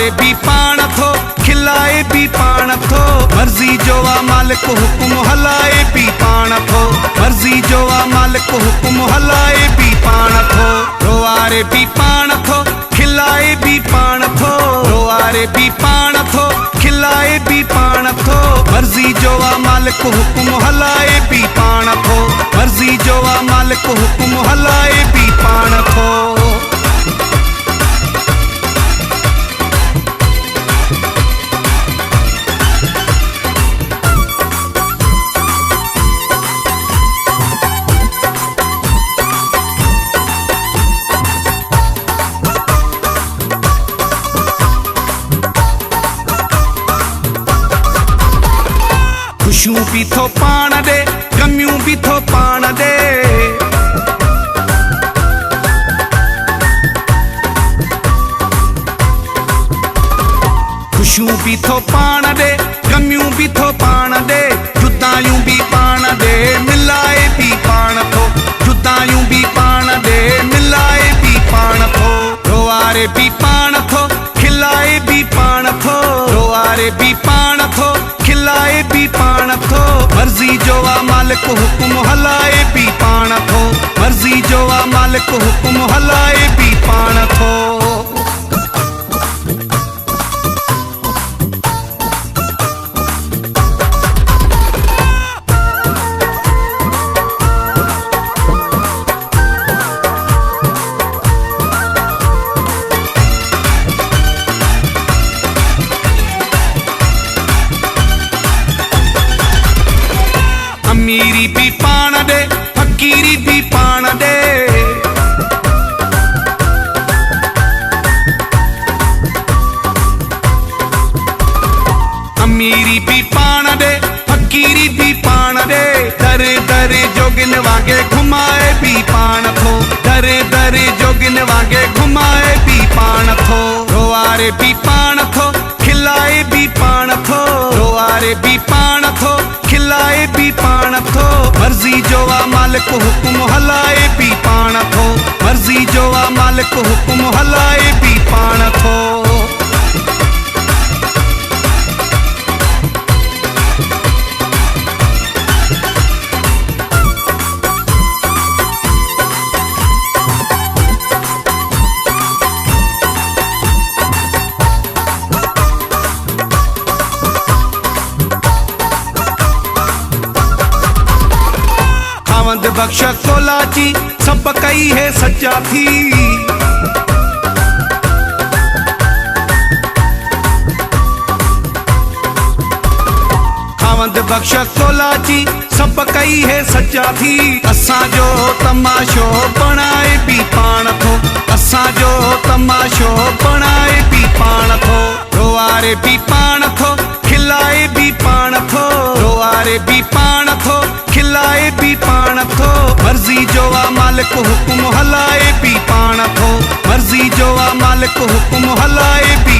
रोआरे भी पाण थो खिलाए भी पाण थो मर्जी जो आ मालिक हुकुम हलाए भी पाण थो मर्जी जो आ मालिक हुकुम हलाए भी पाण थो रोआरे भी पाण थो खिलाए भी पाण थो रोआरे भी पाण थो खिलाए भी पाण थो मर्जी जो आ मालिक हुकुम हलाए भी पाण थो मर्जी जो आ मालिक हुकुम हलाए भी पाण थो। खुशियों भी थो पाण दे गमियूं भी थो पाण दे खुशियों भी थो पाण दे गमियूं भी थो पाण दे जुदायूं भी पाण दे मिलाए भी पाण थो जुदायूं भी पाण दे मिलाए भी पाण थो रोआरे भी पाण थो खिलाए भी पाण थो रोआरे भी पाण थो खिलाए भी पाण थो मर्जी जो आ मालिक हुकुम हलाए भी पाण थो मर्जी जो आ मालिक हुकुम हलाए भी पाण थो। अमीरी भी पाण दे फकीरी भी पाण दे अमीरी भी पाण दे फकीरी भी पाण दे दर दर जोगिन वांगे घुमाए भी पाण थो दर दर जोगिन वांगे घुमाए भी पाण थो रोआरे भी पाण थो खिलाए भी पाण थो रोआरे भी पाण थो खिलाए भी पाण थो मर्जी जो आ मालिक हुकुम हलाए भी पाण थो मर्जी जो आ मालिक हुकुम हलाए भी पाण थो। खावंद बख्श कोलाची सब कई है सच्चा थी खावंद बख्श कोलाची सब कई है सच्चा थी असां जो तमाशो बणाए भी पाण थो असां जो तमाशो बणाए भी पाण थो रोआरे भी पाण थो खिलाए भी पाण थो रोआरे भी पाण थो खिलाए भी पाण थो मर्जी जो आ मालिक हुकुम हलाए भी पाण थो मर्जी जो आ मालिक हुकुम हलाए भी